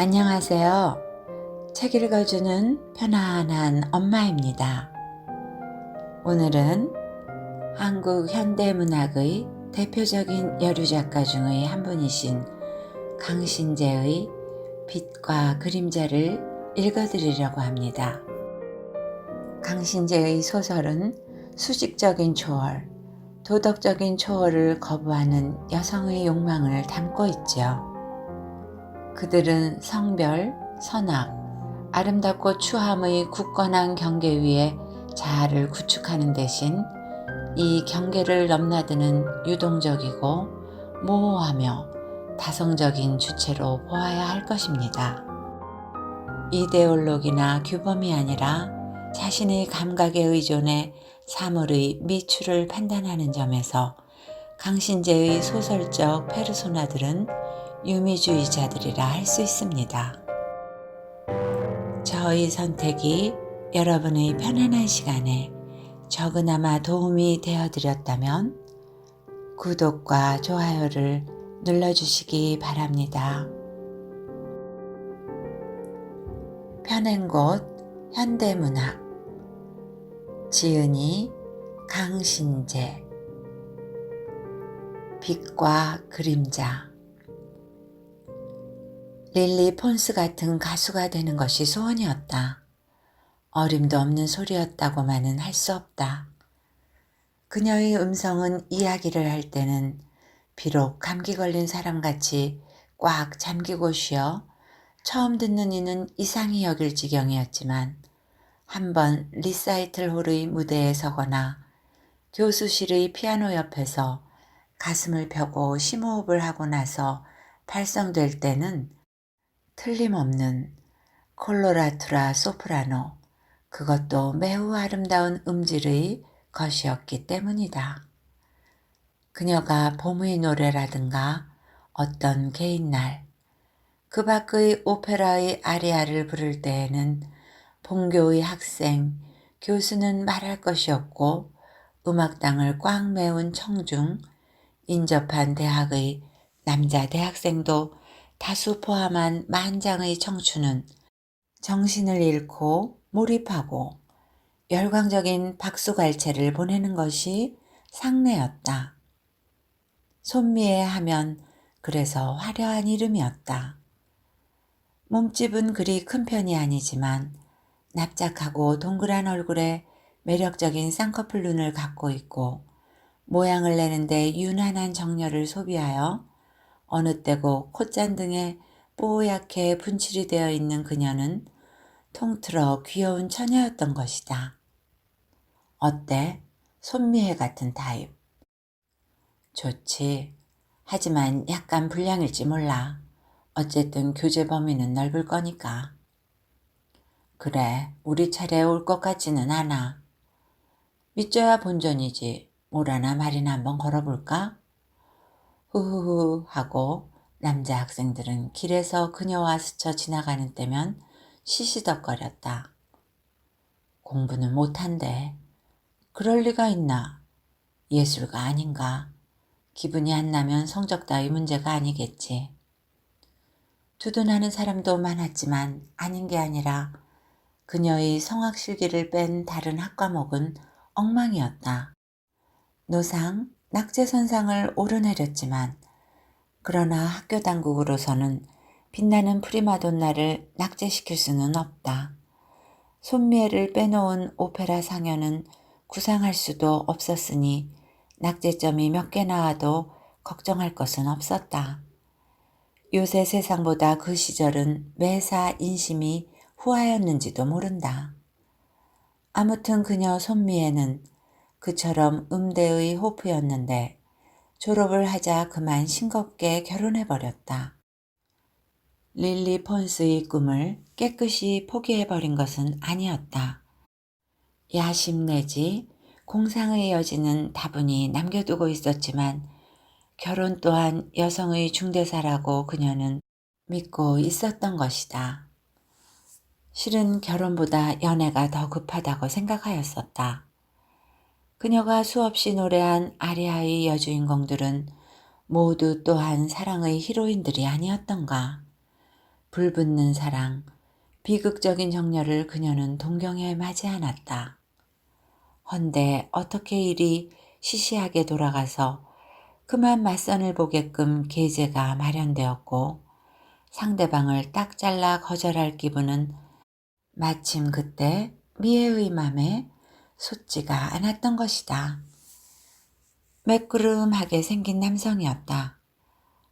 안녕하세요. 책 읽어주는 편안한 엄마입니다. 오늘은 한국 현대문학의 대표적인 여류 작가 중의 한 분이신 강신재의 빛과 그림자를 읽어드리려고 합니다. 강신재의 소설은 수직적인 초월, 도덕적인 초월을 거부하는 여성의 욕망을 담고 있죠. 그들은 성별, 선악, 아름답고 추함의 굳건한 경계 위에 자아를 구축하는 대신 이 경계를 넘나드는 유동적이고 모호하며 다성적인 주체로 보아야 할 것입니다. 이데올로기나 규범이 아니라 자신의 감각에 의존해 사물의 미추를 판단하는 점에서 강신재의 소설적 페르소나들은 유미주의자들이라 할 수 있습니다. 저의 선택이 여러분의 편안한 시간에 조금나마 도움이 되어드렸다면 구독과 좋아요를 눌러주시기 바랍니다. 펴낸 곳 현대문학 지은이 강신재 빛과 그림자 릴리 폰스 같은 가수가 되는 것이 소원이었다. 어림도 없는 소리였다고만은 할 수 없다. 그녀의 음성은 이야기를 할 때는 비록 감기 걸린 사람같이 꽉 잠기고 쉬어 처음 듣는 이는 이상히 여길 지경이었지만 한번 리사이틀 홀의 무대에 서거나 교수실의 피아노 옆에서 가슴을 펴고 심호흡을 하고 나서 발성될 때는 틀림없는 콜로라투라 소프라노, 그것도 매우 아름다운 음질의 것이었기 때문이다. 그녀가 봄의 노래라든가 어떤 개인날, 그 밖의 오페라의 아리아를 부를 때에는 본교의 학생, 교수는 말할 것이 없고 음악당을 꽉 메운 청중, 인접한 대학의 남자 대학생도 다수 포함한 만장의 청춘은 정신을 잃고 몰입하고 열광적인 박수갈채를 보내는 것이 상례였다. 손미애 하면 그래서 화려한 이름이었다. 몸집은 그리 큰 편이 아니지만 납작하고 동그란 얼굴에 매력적인 쌍꺼풀 눈을 갖고 있고 모양을 내는데 유난한 정열을 소비하여 어느 때고 콧잔 등에 뽀얗게 분칠이 되어 있는 그녀는 통틀어 귀여운 처녀였던 것이다. 어때? 손미애 같은 타입. 좋지. 하지만 약간 불량일지 몰라. 어쨌든 교제 범위는 넓을 거니까. 그래, 우리 차례에 올 것 같지는 않아. 믿져야 본전이지. 뭐라나 말이나 한번 걸어볼까? 후후후 하고 남자 학생들은 길에서 그녀와 스쳐 지나가는 때면 시시덕거렸다. 공부는 못한대. 그럴 리가 있나? 예술가 아닌가? 기분이 안 나면 성적 따위 문제가 아니겠지. 두둔하는 사람도 많았지만 아닌 게 아니라 그녀의 성악실기를 뺀 다른 학과목은 엉망이었다. 노상, 낙제선상을 오르내렸지만 그러나 학교 당국으로서는 빛나는 프리마돈나를 낙제시킬 수는 없다. 손미애를 빼놓은 오페라 상여는 구상할 수도 없었으니 낙제점이 몇 개 나와도 걱정할 것은 없었다. 요새 세상보다 그 시절은 매사 인심이 후하였는지도 모른다. 아무튼 그녀 손미애는 그처럼 음대의 호프였는데 졸업을 하자 그만 싱겁게 결혼해버렸다. 릴리 폰스의 꿈을 깨끗이 포기해버린 것은 아니었다. 야심 내지 공상의 여지는 다분히 남겨두고 있었지만 결혼 또한 여성의 중대사라고 그녀는 믿고 있었던 것이다. 실은 결혼보다 연애가 더 급하다고 생각하였었다. 그녀가 수없이 노래한 아리아의 여주인공들은 모두 또한 사랑의 히로인들이 아니었던가. 불붙는 사랑, 비극적인 정열을 그녀는 동경에 맞이 않았다. 헌데 어떻게 일이 시시하게 돌아가서 그만 맞선을 보게끔 계제가 마련되었고 상대방을 딱 잘라 거절할 기분은 마침 그때 미애의 맘에 솟지가 않았던 것이다. 매끄름하게 생긴 남성이었다.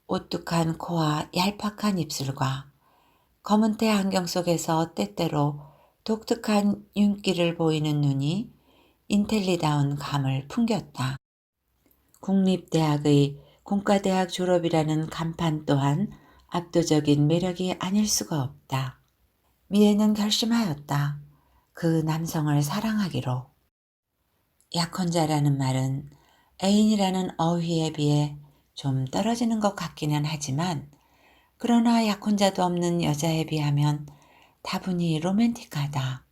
오뚝한 코와 얄팍한 입술과 검은 테 안경 속에서 때때로 독특한 윤기를 보이는 눈이 인텔리다운 감을 풍겼다. 국립대학의 공과대학 졸업이라는 간판 또한 압도적인 매력이 아닐 수가 없다. 미애는 결심하였다. 그 남성을 사랑하기로. 약혼자라는 말은 애인이라는 어휘에 비해 좀 떨어지는 것 같기는 하지만 그러나 약혼자도 없는 여자에 비하면 다분히 로맨틱하다.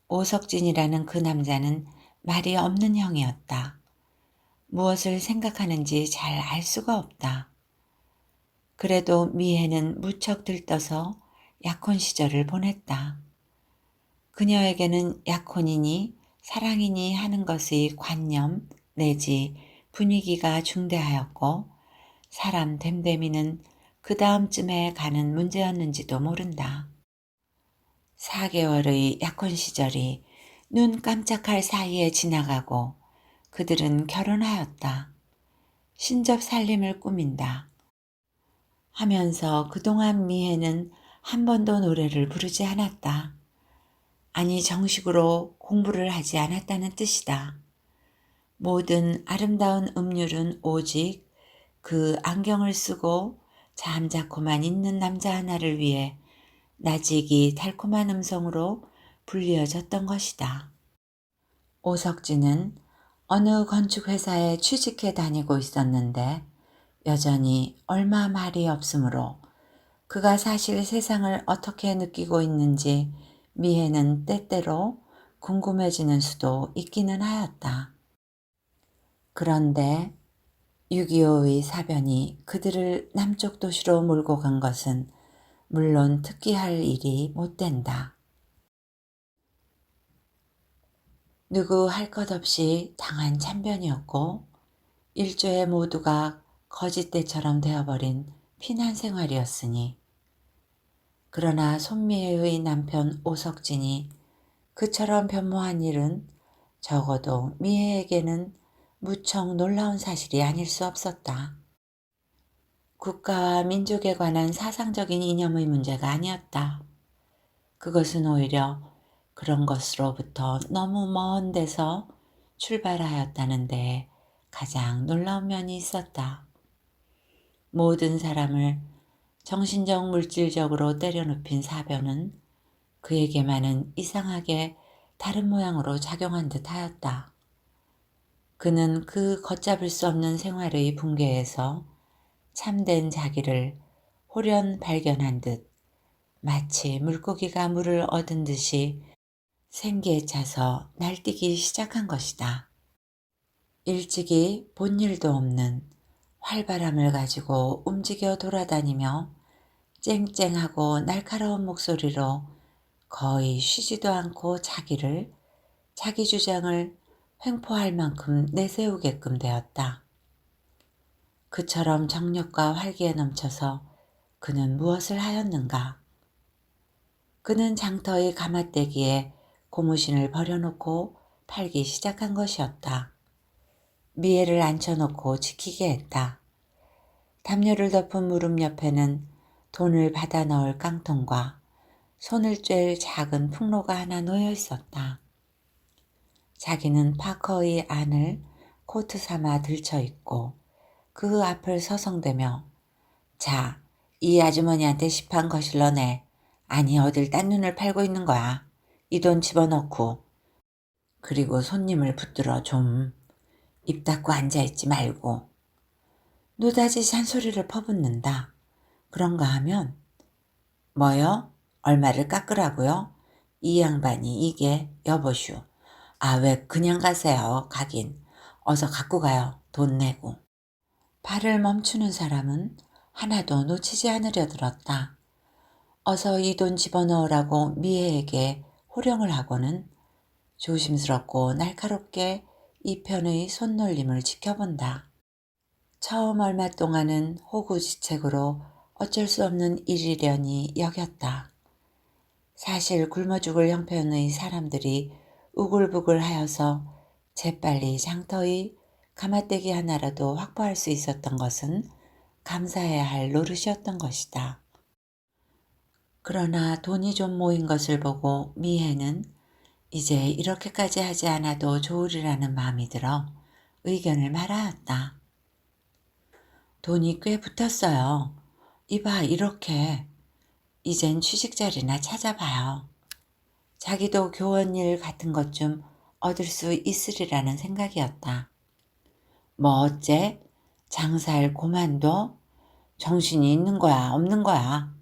오석진이라는 그 남자는 말이 없는 형이었다. 무엇을 생각하는지 잘 알 수가 없다. 그래도 미애는 무척 들떠서 약혼 시절을 보냈다. 그녀에게는 약혼이니 사랑이니 하는 것의 관념 내지 분위기가 중대하였고 사람 됨됨이는 그 다음쯤에 가는 문제였는지도 모른다. 4개월의 약혼 시절이 눈 깜짝할 사이에 지나가고 그들은 결혼하였다. 신접 살림을 꾸민다. 하면서 그동안 미애는 한 번도 노래를 부르지 않았다. 아니 정식으로 공부를 하지 않았다는 뜻이다. 모든 아름다운 음률은 오직 그 안경을 쓰고 잠자코만 있는 남자 하나를 위해 나직이 달콤한 음성으로 불리어졌던 것이다. 오석진은 어느 건축회사에 취직해 다니고 있었는데 여전히 얼마 말이 없으므로 그가 사실 세상을 어떻게 느끼고 있는지 미애는 때때로 궁금해지는 수도 있기는 하였다. 그런데 6.25의 사변이 그들을 남쪽 도시로 몰고 간 것은 물론 특기할 일이 못 된다. 누구 할 것 없이 당한 참변이었고 일조의 모두가 거짓대처럼 되어버린 피난 생활이었으니 그러나 손미애의 남편 오석진이 그처럼 변모한 일은 적어도 미애에게는 무척 놀라운 사실이 아닐 수 없었다. 국가와 민족에 관한 사상적인 이념의 문제가 아니었다. 그것은 오히려 그런 것으로부터 너무 먼 데서 출발하였다는 데 가장 놀라운 면이 있었다. 모든 사람을 정신적 물질적으로 때려눕힌 사변은 그에게만은 이상하게 다른 모양으로 작용한 듯 하였다. 그는 그 걷잡을 수 없는 생활의 붕괴에서 참된 자기를 홀연 발견한 듯 마치 물고기가 물을 얻은 듯이 생기에 차서 날뛰기 시작한 것이다. 일찍이 본 일도 없는 활바람을 가지고 움직여 돌아다니며 쨍쨍하고 날카로운 목소리로 거의 쉬지도 않고 자기 주장을 횡포할 만큼 내세우게끔 되었다. 그처럼 정력과 활기에 넘쳐서 그는 무엇을 하였는가? 그는 장터의 가마떼기에 고무신을 버려놓고 팔기 시작한 것이었다. 미애를 앉혀놓고 지키게 했다. 담요를 덮은 무릎 옆에는 돈을 받아 넣을 깡통과 손을 쬐일 작은 풍로가 하나 놓여 있었다. 자기는 파커의 안을 코트 삼아 들쳐 입고 그 앞을 서성대며 자, 이 아주머니한테 시판 거실러 내. 아니 어딜 딴 눈을 팔고 있는 거야. 이 돈 집어넣고. 그리고 손님을 붙들어 좀. 입 닫고 앉아있지 말고. 노다지 잔소리를 퍼붓는다. 그런가 하면 뭐요? 얼마를 깎으라고요? 이 양반이 이게 여보슈. 아, 왜 그냥 가세요. 가긴. 어서 갖고 가요. 돈 내고. 발을 멈추는 사람은 하나도 놓치지 않으려 들었다. 어서 이 돈 집어넣으라고 미애에게 호령을 하고는 조심스럽고 날카롭게 이 편의 손놀림을 지켜본다. 처음 얼마 동안은 호구지책으로 어쩔 수 없는 일이려니 여겼다. 사실 굶어 죽을 형편의 사람들이 우글부글하여서 재빨리 장터의 가마떼기 하나라도 확보할 수 있었던 것은 감사해야 할 노릇이었던 것이다. 그러나 돈이 좀 모인 것을 보고 미애는 이제 이렇게까지 하지 않아도 좋으리라는 마음이 들어 의견을 말하였다. 돈이 꽤 붙었어요. 이봐 이렇게. 이젠 취직 자리나 찾아봐요. 자기도 교원 일 같은 것 좀 얻을 수 있으리라는 생각이었다. 뭐 어째? 장사를 고만둬? 정신이 있는 거야 없는 거야?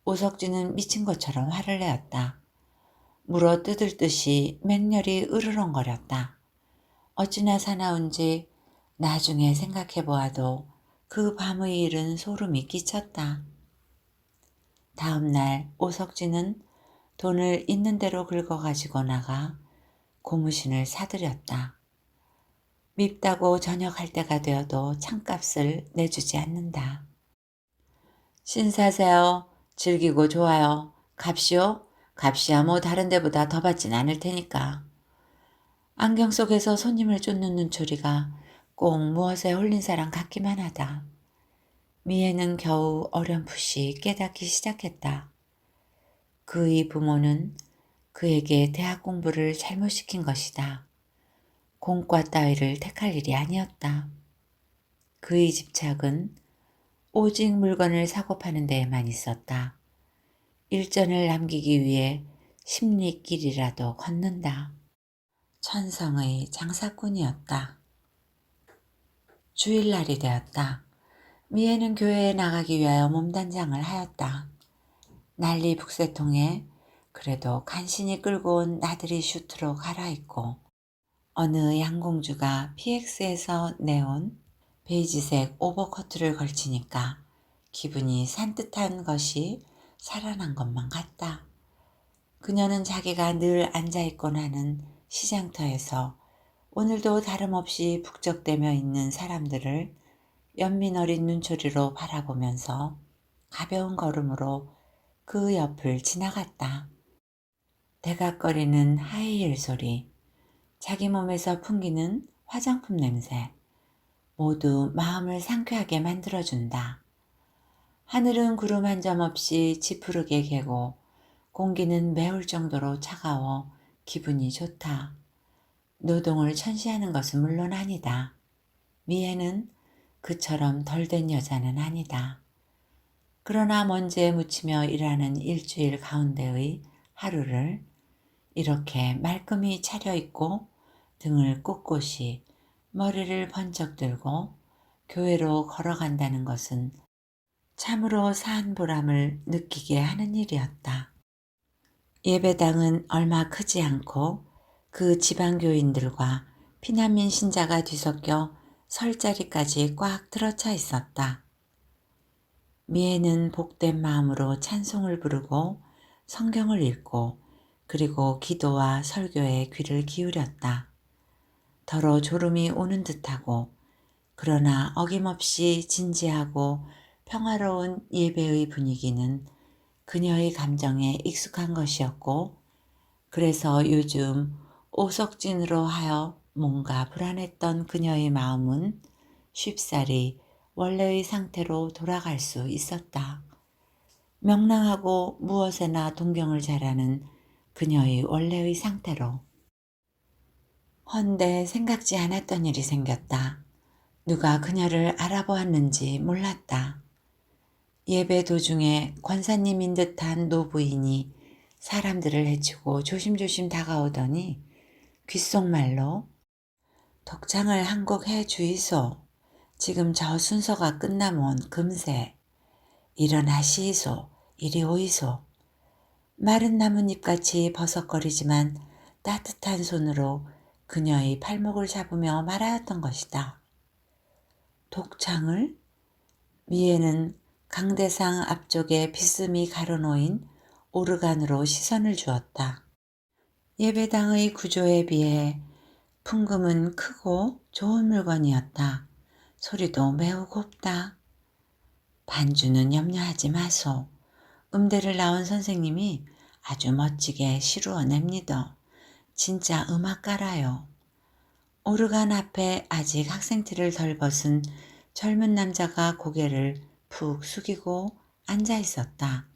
오석진은 미친 것처럼 화를 내었다. 물어 뜯을 듯이 맹렬히 으르렁거렸다. 어찌나 사나운지 나중에 생각해 보아도 그 밤의 일은 소름이 끼쳤다. 다음 날 오석진은 돈을 있는 대로 긁어가지고 나가 고무신을 사들였다. 밉다고 저녁할 때가 되어도 찬값을 내주지 않는다. 신사세요. 즐기고 좋아요. 값이요? 값이야 뭐 다른 데보다 더 받진 않을 테니까. 안경 속에서 손님을 쫓는 눈초리가 꼭 무엇에 홀린 사람 같기만 하다. 미애는 겨우 어렴풋이 깨닫기 시작했다. 그의 부모는 그에게 대학 공부를 잘못 시킨 것이다. 공과 따위를 택할 일이 아니었다. 그의 집착은 오직 물건을 사고 파는 데에만 있었다. 일전을 남기기 위해 십리길이라도 걷는다. 천성의 장사꾼이었다. 주일날이 되었다. 미애는 교회에 나가기 위하여 몸단장을 하였다. 난리 북새통에 그래도 간신히 끌고 온 나들이 슈트로 갈아입고 어느 양공주가 PX에서 내온 베이지색 오버코트를 걸치니까 기분이 산뜻한 것이 살아난 것만 같다. 그녀는 자기가 늘 앉아있곤 하는 시장터에서 오늘도 다름없이 북적대며 있는 사람들을 연민 어린 눈초리로 바라보면서 가벼운 걸음으로 그 옆을 지나갔다. 대각거리는 하이힐 소리, 자기 몸에서 풍기는 화장품 냄새, 모두 마음을 상쾌하게 만들어준다. 하늘은 구름 한 점 없이 지푸르게 개고 공기는 매울 정도로 차가워 기분이 좋다. 노동을 천시하는 것은 물론 아니다. 미애는 그처럼 덜된 여자는 아니다. 그러나 먼지에 묻히며 일하는 일주일 가운데의 하루를 이렇게 말끔히 차려입고 등을 꼿꼿이 머리를 번쩍 들고 교회로 걸어간다는 것은 참으로 사한 보람을 느끼게 하는 일이었다. 예배당은 얼마 크지 않고 그 지방교인들과 피난민 신자가 뒤섞여 설 자리까지 꽉 들어차 있었다. 미애는 복된 마음으로 찬송을 부르고 성경을 읽고 그리고 기도와 설교에 귀를 기울였다. 더러 졸음이 오는 듯하고 그러나 어김없이 진지하고 평화로운 예배의 분위기는 그녀의 감정에 익숙한 것이었고 그래서 요즘 오석진으로 하여 뭔가 불안했던 그녀의 마음은 쉽사리 원래의 상태로 돌아갈 수 있었다. 명랑하고 무엇에나 동경을 잘하는 그녀의 원래의 상태로. 헌데 생각지 않았던 일이 생겼다. 누가 그녀를 알아보았는지 몰랐다. 예배 도중에 권사님인 듯한 노부인이 사람들을 해치고 조심조심 다가오더니 귓속말로 독창을 한 곡 해 주이소. 지금 저 순서가 끝나면 금세. 일어나시이소. 이리 오이소. 마른 나뭇잎같이 버석거리지만 따뜻한 손으로 그녀의 팔목을 잡으며 말하였던 것이다. 독창을? 미애는 강대상 앞쪽에 비스듬히 가로놓인 오르간으로 시선을 주었다. 예배당의 구조에 비해 풍금은 크고 좋은 물건이었다. 소리도 매우 곱다. 반주는 염려하지 마소. 음대를 나온 선생님이 아주 멋지게 시루어냅니다. 진짜 음악가라요. 오르간 앞에 아직 학생티를 덜 벗은 젊은 남자가 고개를 푹 숙이고 앉아 있었다.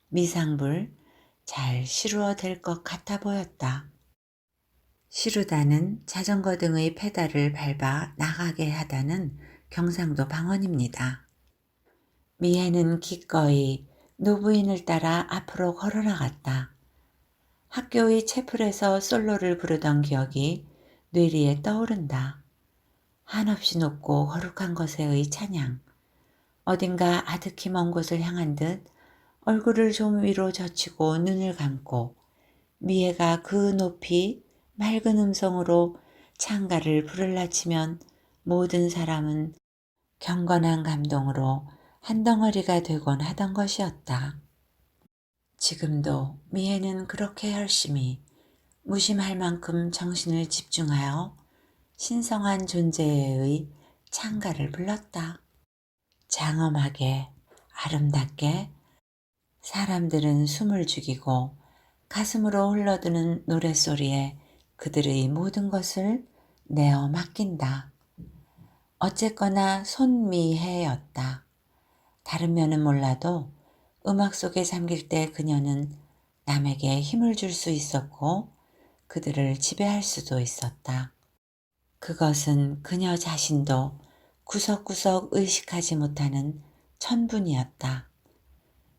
미상불, 잘 시루어 될 것 같아 보였다. 시루다는 자전거 등의 페달을 밟아 나가게 하다는 경상도 방언입니다. 미애는 기꺼이 노부인을 따라 앞으로 걸어나갔다. 학교의 채플에서 솔로를 부르던 기억이 뇌리에 떠오른다. 한없이 높고 거룩한 것에의 찬양. 어딘가 아득히 먼 곳을 향한 듯 얼굴을 좀 위로 젖히고 눈을 감고 미애가 그 높이 맑은 음성으로 창가를 부를라치면 모든 사람은 경건한 감동으로 한 덩어리가 되곤 하던 것이었다. 지금도 미애는 그렇게 열심히 무심할 만큼 정신을 집중하여 신성한 존재의 창가를 불렀다. 장엄하게 아름답게 사람들은 숨을 죽이고 가슴으로 흘러드는 노랫소리에 그들의 모든 것을 내어 맡긴다. 어쨌거나 손미혜였다. 다른 면은 몰라도 음악 속에 잠길 때 그녀는 남에게 힘을 줄 수 있었고 그들을 지배할 수도 있었다. 그것은 그녀 자신도 구석구석 의식하지 못하는 천분이었다.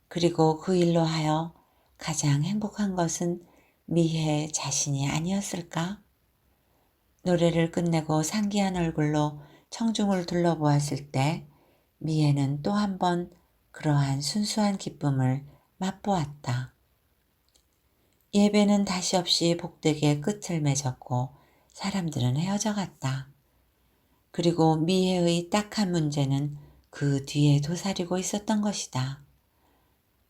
그리고 그 일로 하여 가장 행복한 것은 미혜 자신이 아니었을까? 노래를 끝내고 상기한 얼굴로 청중을 둘러보았을 때 미혜는 또 한 번 그러한 순수한 기쁨을 맛보았다. 예배는 다시 없이 복되게 끝을 맺었고 사람들은 헤어져 갔다. 그리고 미혜의 딱한 문제는 그 뒤에 도사리고 있었던 것이다.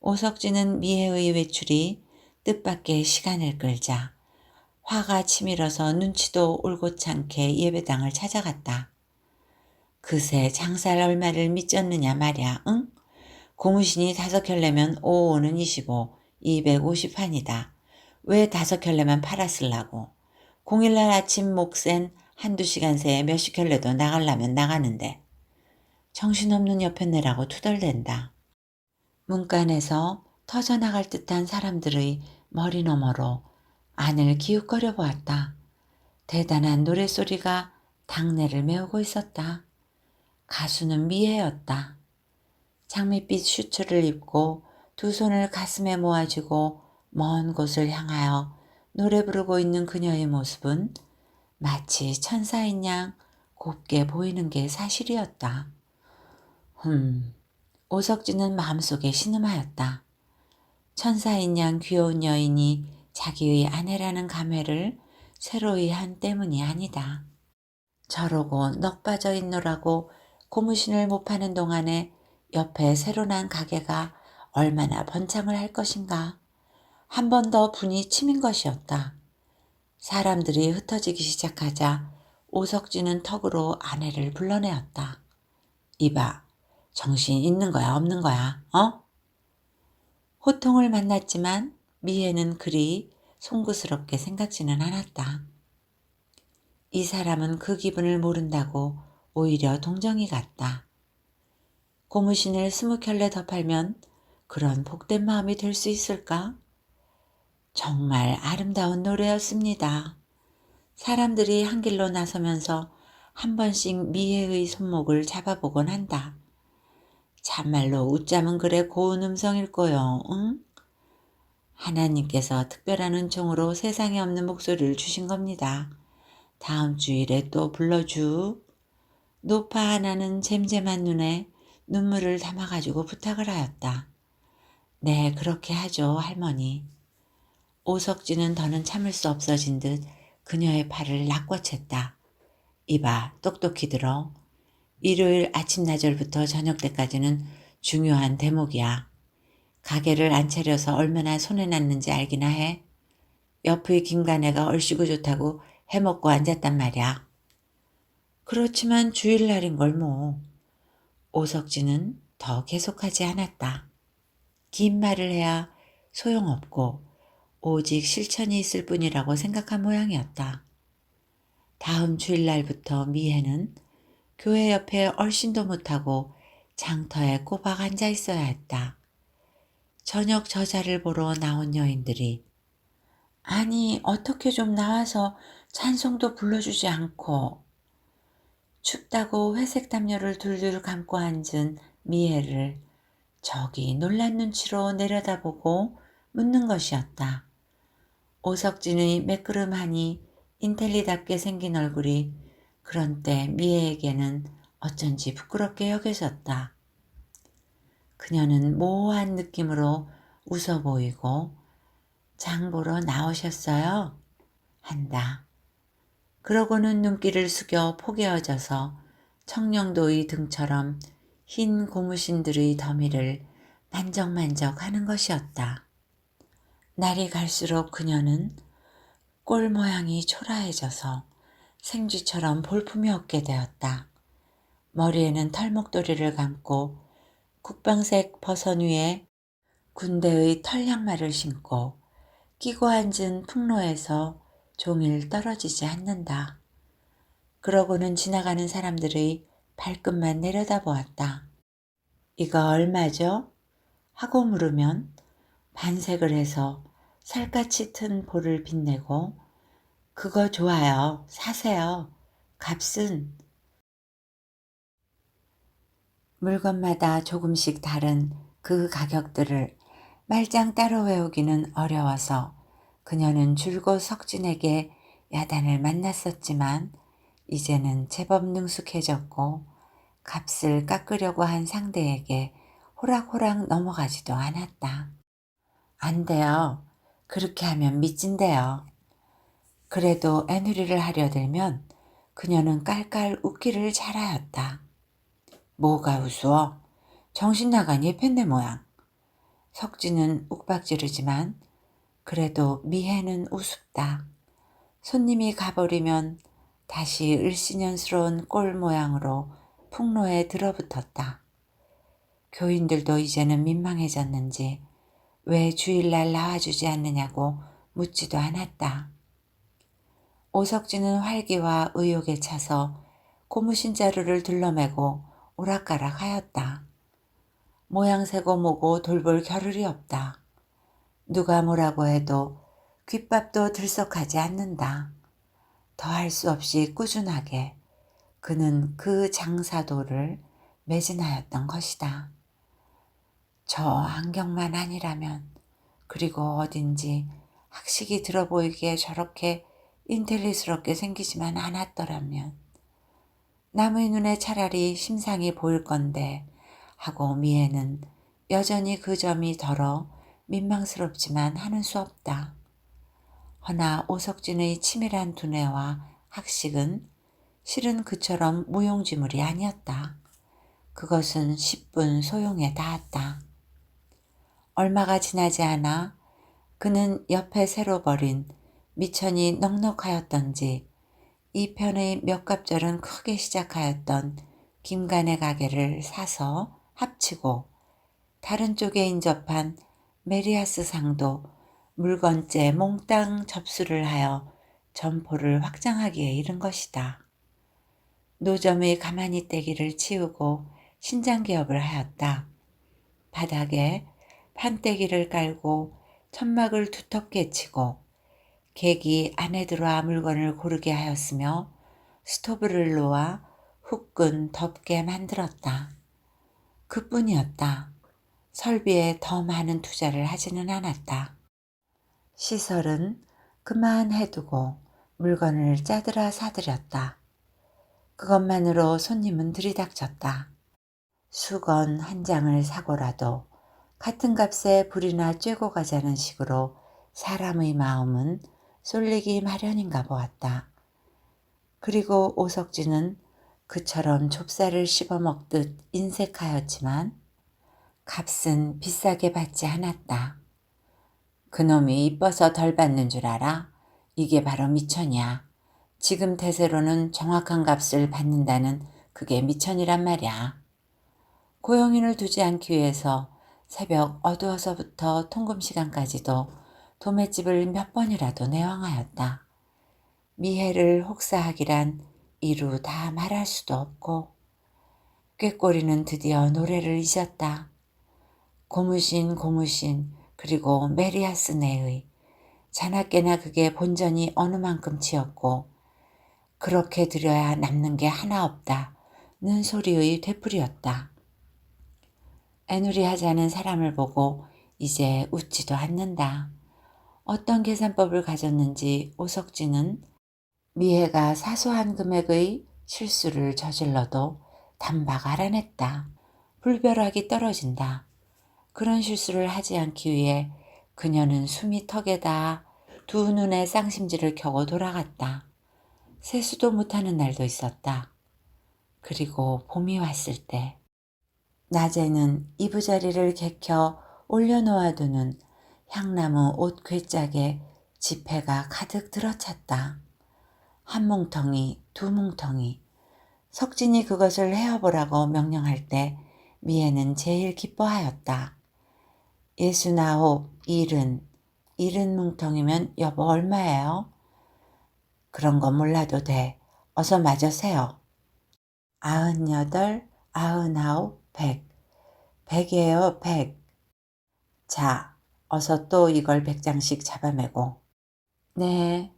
오석진은 미혜의 외출이 뜻밖의 시간을 끌자 화가 치밀어서 눈치도 올곧지않게 예배당을 찾아갔다. 그새 장살 얼마를 미쳤느냐 말야, 응? 고무신이 5켤레면 5~5는 25, 250판이다. 왜 5켤레만 팔았을라고. 공일날 아침 목센 한두 시간 새에 몇십 켤레도 나가려면 나가는데. 정신없는 여편네라고 투덜댄다. 문간에서 터져나갈 듯한 사람들의 머리 너머로 안을 기웃거려 보았다. 대단한 노랫소리가 당내를 메우고 있었다. 가수는 미애였다. 장밋빛 슈트를 입고 두 손을 가슴에 모아쥐고 먼 곳을 향하여 노래 부르고 있는 그녀의 모습은 마치 천사인 양 곱게 보이는 게 사실이었다. 오석진은 마음속에 신음하였다. 천사인 양 귀여운 여인이 자기의 아내라는 감회를 새로이 한 때문이 아니다. 저러고 넋 빠져 있노라고 고무신을 못 파는 동안에 옆에 새로 난 가게가 얼마나 번창을 할 것인가. 한 번 더 분이 치민 것이었다. 사람들이 흩어지기 시작하자 오석진은 턱으로 아내를 불러내었다. 이봐, 정신 있는 거야 없는 거야, 어? 호통을 만났지만 미애는 그리 송구스럽게 생각지는 않았다. 이 사람은 그 기분을 모른다고 오히려 동정이 갔다. 고무신을 20켤레 더 팔면 그런 복된 마음이 될 수 있을까? 정말 아름다운 노래였습니다. 사람들이 한 길로 나서면서 한 번씩 미애의 손목을 잡아보곤 한다. 참말로 웃자면 그래 고운 음성일 거요, 응? 하나님께서 특별한 은총으로 세상에 없는 목소리를 주신 겁니다. 다음 주일에 또 불러주. 노파 하나는 잼잼한 눈에 눈물을 담아가지고 부탁을 하였다. 네, 그렇게 하죠, 할머니. 오석진은 더는 참을 수 없어진 듯 그녀의 팔을 낚아챘다. 이봐, 똑똑히 들어. 일요일 아침 나절부터 저녁 때까지는 중요한 대목이야. 가게를 안 차려서 얼마나 손해났는지 알기나 해. 옆의 김간애가 얼씨구 좋다고 해먹고 앉았단 말이야. 그렇지만 주일날인 걸 뭐. 오석진은 더 계속하지 않았다. 긴 말을 해야 소용없고 오직 실천이 있을 뿐이라고 생각한 모양이었다. 다음 주일날부터 미애는 교회 옆에 얼씬도 못하고 장터에 꼬박 앉아 있어야 했다. 저녁 저자를 보러 나온 여인들이 아니 어떻게 좀 나와서 찬송도 불러주지 않고 춥다고 회색 담요를 둘둘 감고 앉은 미애를 저기 놀란 눈치로 내려다보고 묻는 것이었다. 오석진의 매끄름하니 인텔리답게 생긴 얼굴이 그런 때 미애에게는 어쩐지 부끄럽게 여겨졌다. 그녀는 모호한 느낌으로 웃어 보이고 장 보러 나오셨어요? 한다. 그러고는 눈길을 숙여 포개어져서 청령도의 등처럼 흰 고무신들의 더미를 만적만적 하는 것이었다. 날이 갈수록 그녀는 꼴 모양이 초라해져서 생쥐처럼 볼품이 없게 되었다. 머리에는 털목도리를 감고 국방색 버선 위에 군대의 털 양말을 신고 끼고 앉은 풍로에서 종일 떨어지지 않는다. 그러고는 지나가는 사람들의 발끝만 내려다보았다. 이거 얼마죠? 하고 물으면 반색을 해서 살갗이 튼 볼을 빛내고 그거 좋아요. 사세요. 값은 물건마다 조금씩 다른 그 가격들을 말짱 따로 외우기는 어려워서 그녀는 줄곧 석진에게 야단을 만났었지만 이제는 제법 능숙해졌고 값을 깎으려고 한 상대에게 호락호락 넘어가지도 않았다. 안 돼요. 그렇게 하면 미친대요. 그래도 애누리를 하려 들면 그녀는 깔깔 웃기를 잘하였다. 뭐가 웃어? 정신 나간 예편내 모양. 석진은 욱박지르지만 그래도 미애는 우습다. 손님이 가버리면 다시 을씨년스러운 꼴 모양으로 풍로에 들어붙었다. 교인들도 이제는 민망해졌는지 왜 주일날 나와주지 않느냐고 묻지도 않았다. 오석진은 활기와 의욕에 차서 고무신 자루를 둘러매고 오락가락 하였다. 모양새고 뭐고 돌볼 겨를이 없다. 누가 뭐라고 해도 귓밥도 들썩하지 않는다. 더할 수 없이 꾸준하게 그는 그 장사도를 매진하였던 것이다. 저 안경만 아니라면 그리고 어딘지 학식이 들어 보이기에 저렇게 인텔리스럽게 생기지만 않았더라면 남의 눈에 차라리 심상이 보일 건데 하고 미애는 여전히 그 점이 덜어 민망스럽지만 하는 수 없다. 허나 오석진의 치밀한 두뇌와 학식은 실은 그처럼 무용지물이 아니었다. 그것은 10분 소용에 닿았다. 얼마가 지나지 않아 그는 옆에 새로 버린 미천이 넉넉하였던지 이 편의 몇 갑절은 크게 시작하였던 김간의 가게를 사서 합치고 다른 쪽에 인접한 메리아스 상도 물건째 몽땅 접수를 하여 점포를 확장하기에 이른 것이다. 노점의 가만히 떼기를 치우고 신장 개업을 하였다. 바닥에 판때기를 깔고 천막을 두텁게 치고 객이 안에 들어와 물건을 고르게 하였으며 스토브를 놓아 후끈 덥게 만들었다. 그뿐이었다. 설비에 더 많은 투자를 하지는 않았다. 시설은 그만 해두고 물건을 짜들어 사들였다. 그것만으로 손님은 들이닥쳤다. 수건 한 장을 사고라도 같은 값에 불이나 쬐고 가자는 식으로 사람의 마음은 쏠리기 마련인가 보았다. 그리고 오석진은 그처럼 좁쌀을 씹어먹듯 인색하였지만 값은 비싸게 받지 않았다. 그놈이 이뻐서 덜 받는 줄 알아? 이게 바로 미천이야. 지금 대세로는 정확한 값을 받는다는 그게 미천이란 말이야. 고영인을 두지 않기 위해서 새벽 어두워서부터 통금시간까지도 도매집을 몇 번이라도 내왕하였다. 미해를 혹사하기란 이루 다 말할 수도 없고 꾀꼬리는 드디어 노래를 잊었다. 고무신 그리고 메리아스네의 자나깨나 그게 본전이 어느 만큼치였고 그렇게 드려야 남는 게 하나 없다는 소리의 되풀이였다. 애누리하자는 사람을 보고 이제 웃지도 않는다. 어떤 계산법을 가졌는지 오석진은 미혜가 사소한 금액의 실수를 저질러도 단박 알아냈다. 불벼락이 떨어진다. 그런 실수를 하지 않기 위해 그녀는 숨이 턱에다 두 눈에 쌍심지를 켜고 돌아갔다. 세수도 못하는 날도 있었다. 그리고 봄이 왔을 때 낮에는 이부자리를 개켜 올려놓아두는 향나무 옷 괴짝에 지폐가 가득 들어찼다. 한 뭉텅이, 두 뭉텅이. 석진이 그것을 헤어보라고 명령할 때 미애는 제일 기뻐하였다. 69, 70 뭉텅이면 여보 얼마예요? 그런 거 몰라도 돼. 어서 마저 세요. 98, 99, 100. 100이에요, 100. 자, 어서 또 이걸 100장씩 잡아매고. 네.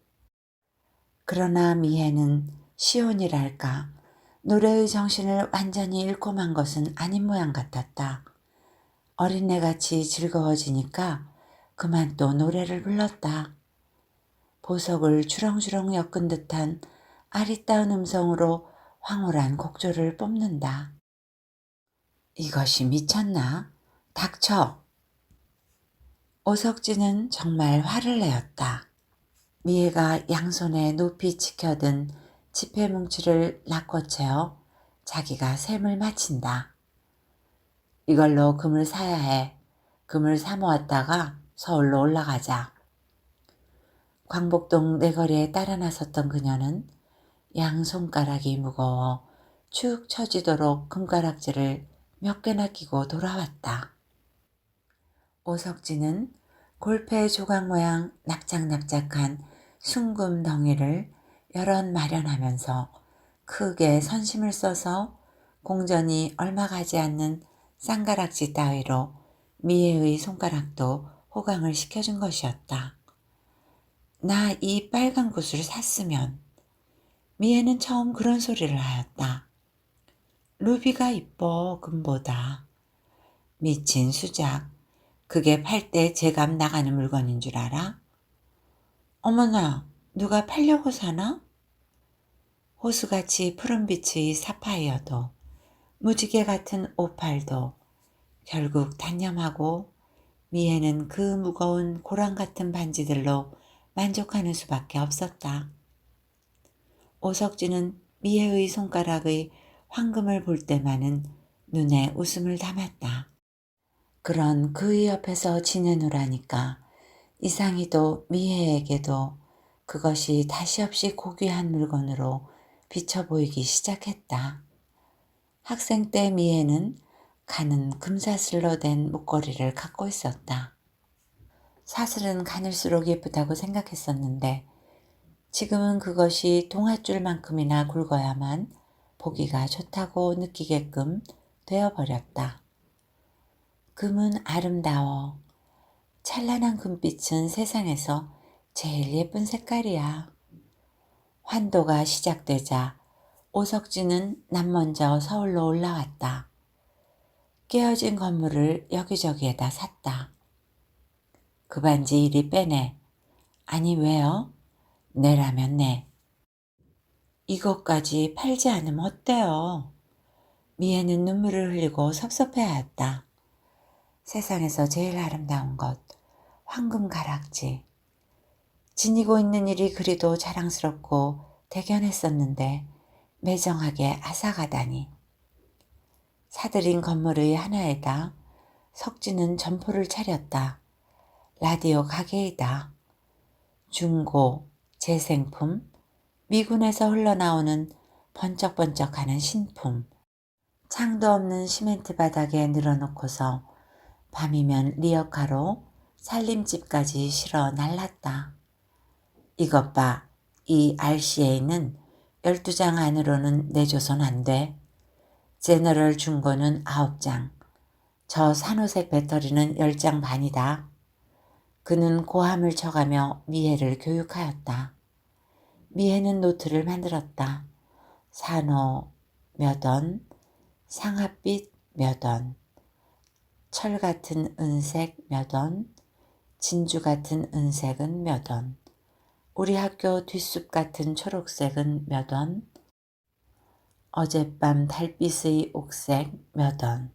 그러나 미애는 시온이랄까 노래의 정신을 완전히 잃고 만 것은 아닌 모양 같았다. 어린애같이 즐거워지니까 그만 또 노래를 불렀다. 보석을 주렁주렁 엮은 듯한 아리따운 음성으로 황홀한 곡조를 뽐는다. 이것이 미쳤나? 닥쳐! 오석진은 정말 화를 내었다. 미애가 양손에 높이 치켜든 지폐 뭉치를 낚고채어 자기가 셈을 마친다. 이걸로 금을 사야 해. 금을 사 모았다가 서울로 올라가자. 광복동 내거리에 따라 나섰던 그녀는 양손가락이 무거워 축 처지도록 금가락지를 몇 개나 끼고 돌아왔다. 오석진은 골패 조각 모양 납작납작한 순금 덩이를 여럿 마련하면서 크게 선심을 써서 공전이 얼마 가지 않는 쌍가락지 따위로 미애의 손가락도 호강을 시켜준 것이었다. 나 이 빨간 굿을 샀으면. 미애는 처음 그런 소리를 하였다. 루비가 이뻐 금보다. 미친 수작. 그게 팔 때 제값 나가는 물건인 줄 알아? 어머나, 누가 팔려고 사나? 호수같이 푸른빛의 사파이어도 무지개 같은 오팔도 결국 단념하고 미애는 그 무거운 고랑 같은 반지들로 만족하는 수밖에 없었다. 오석진은 미애의 손가락의 황금을 볼 때만은 눈에 웃음을 담았다. 그런 그의 옆에서 지내노라니까 이상희도 미애에게도 그것이 다시 없이 고귀한 물건으로 비쳐 보이기 시작했다. 학생 때 미애는 가는 금사슬로 된 목걸이를 갖고 있었다. 사슬은 가늘수록 예쁘다고 생각했었는데 지금은 그것이 동아줄만큼이나 굵어야만 보기가 좋다고 느끼게끔 되어버렸다. 금은 아름다워. 찬란한 금빛은 세상에서 제일 예쁜 색깔이야. 환도가 시작되자 오석진은 남먼저 서울로 올라왔다. 깨어진 건물을 여기저기에다 샀다. 그 반지 이리 빼내. 아니 왜요? 내라면 내. 이것까지 팔지 않으면 어때요? 미애는 눈물을 흘리고 섭섭해하였다. 세상에서 제일 아름다운 것, 황금 가락지. 지니고 있는 일이 그리도 자랑스럽고 대견했었는데 매정하게 앗아가다니. 사들인 건물의 하나에다 석진은 점포를 차렸다. 라디오 가게이다. 중고, 재생품, 미군에서 흘러나오는 번쩍번쩍하는 신품. 창도 없는 시멘트 바닥에 늘어놓고서 밤이면 리어카로 살림집까지 실어 날랐다. 이것 봐. 이 RCA는 12장 안으로는 내줘선 안 돼. 제너럴 중고는 9장. 저 산호색 배터리는 10장 반이다. 그는 고함을 쳐가며 미혜를 교육하였다. 미혜는 노트를 만들었다. 산호 몇 원, 상아빛 몇 원, 철 같은 은색 몇 원, 진주 같은 은색은 몇 원, 우리 학교 뒷숲 같은 초록색은 몇 원, 어젯밤 달빛의 옥색 몇 원.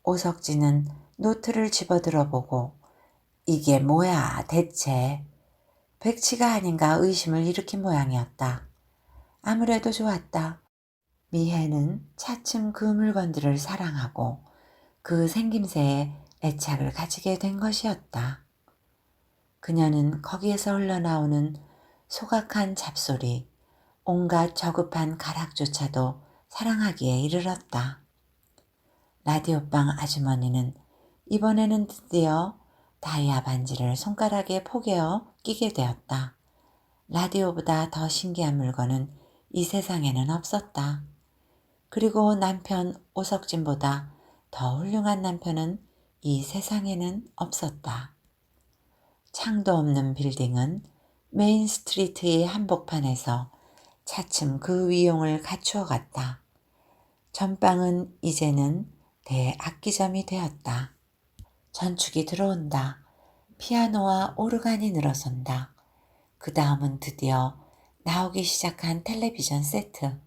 오석진은 노트를 집어들어 보고 이게 뭐야 대체. 백치가 아닌가 의심을 일으킨 모양이었다. 아무래도 좋았다. 미혜는 차츰 그 물건들을 사랑하고 그 생김새에 애착을 가지게 된 것이었다. 그녀는 거기에서 흘러나오는 소각한 잡소리, 온갖 저급한 가락조차도 사랑하기에 이르렀다. 라디오방 아주머니는 이번에는 드디어 다이아 반지를 손가락에 포개어 끼게 되었다. 라디오보다 더 신기한 물건은 이 세상에는 없었다. 그리고 남편 오석진보다 더 훌륭한 남편은 이 세상에는 없었다. 창도 없는 빌딩은 메인 스트리트의 한복판에서 차츰 그 위용을 갖추어 갔다. 전방은 이제는 대악기점이 되었다. 전축이 들어온다. 피아노와 오르간이 늘어선다. 그 다음은 드디어 나오기 시작한 텔레비전 세트.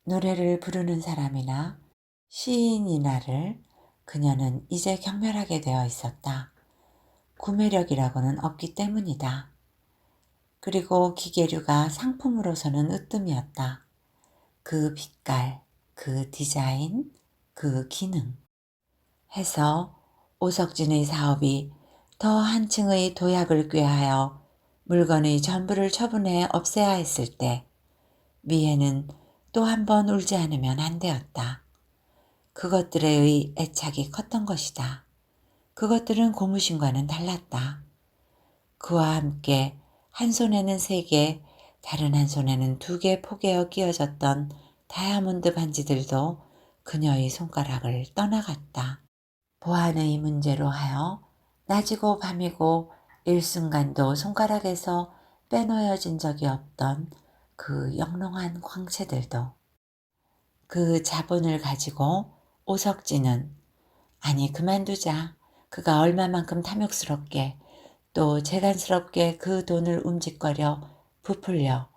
노래를 부르는 사람이나 시인이나를 그녀는 이제 경멸하게 되어 있었다. 구매력이라고는 없기 때문이다. 그리고 기계류가 상품으로서는 으뜸이었다. 그 빛깔, 그 디자인, 그 기능. 해서 오석진의 사업이 더 한층의 도약을 꾀하여 물건의 전부를 처분해 없애야 했을 때 미혜는 또 한 번 울지 않으면 안 되었다. 그것들의 애착이 컸던 것이다. 그것들은 고무신과는 달랐다. 그와 함께 한 손에는 3개, 다른 한 손에는 2개 포개어 끼어졌던 다이아몬드 반지들도 그녀의 손가락을 떠나갔다. 보안의 문제로 하여 낮이고 밤이고 일순간도 손가락에서 빼놓여진 적이 없던 그 영롱한 광채들도. 그 자본을 가지고 오석진은 아니 그만두자. 그가 얼마만큼 탐욕스럽게 또 재간스럽게 그 돈을 움직거려 부풀려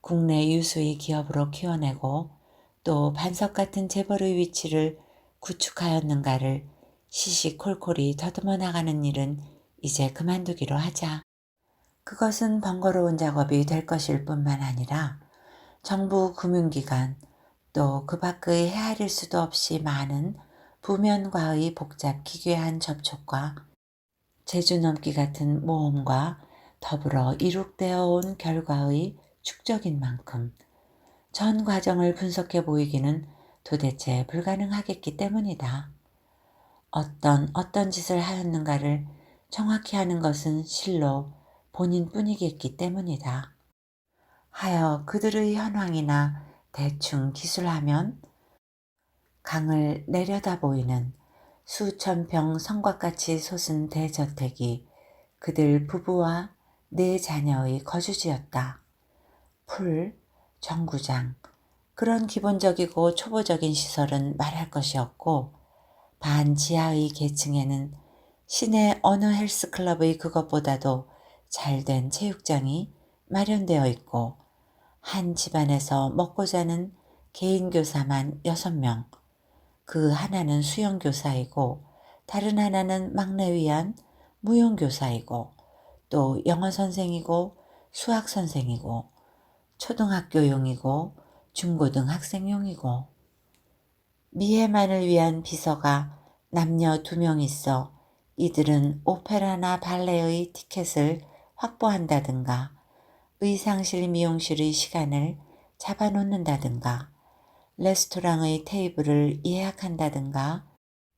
국내 유수의 기업으로 키워내고 또 반석 같은 재벌의 위치를 구축하였는가를 시시콜콜이 더듬어 나가는 일은 이제 그만두기로 하자. 그것은 번거로운 작업이 될 것일 뿐만 아니라 정부 금융기관 또 그 밖의 헤아릴 수도 없이 많은 부면과의 복잡 기괴한 접촉과 재주넘기 같은 모험과 더불어 이룩되어 온 결과의 축적인 만큼 전 과정을 분석해 보이기는 도대체 불가능하겠기 때문이다. 어떤 짓을 하였는가를 정확히 하는 것은 실로 본인뿐이겠기 때문이다. 하여 그들의 현황이나 대충 기술하면 강을 내려다 보이는 수천 평 성곽같이 솟은 대저택이 그들 부부와 4자녀의 거주지였다. 풀, 정구장, 그런 기본적이고 초보적인 시설은 말할 것이 없고 반지하의 계층에는 시내 어느 헬스클럽의 그것보다도 잘된 체육장이 마련되어 있고 한 집안에서 먹고 자는 개인교사만 6명, 그 하나는 수영교사이고 다른 하나는 막내 위한 무용교사이고 또 영어선생이고 수학선생이고 초등학교용이고 중고등학생용이고 미혜만을 위한 비서가 남녀 2명 있어 이들은 오페라나 발레의 티켓을 확보한다든가 의상실 미용실의 시간을 잡아놓는다든가 레스토랑의 테이블을 예약한다든가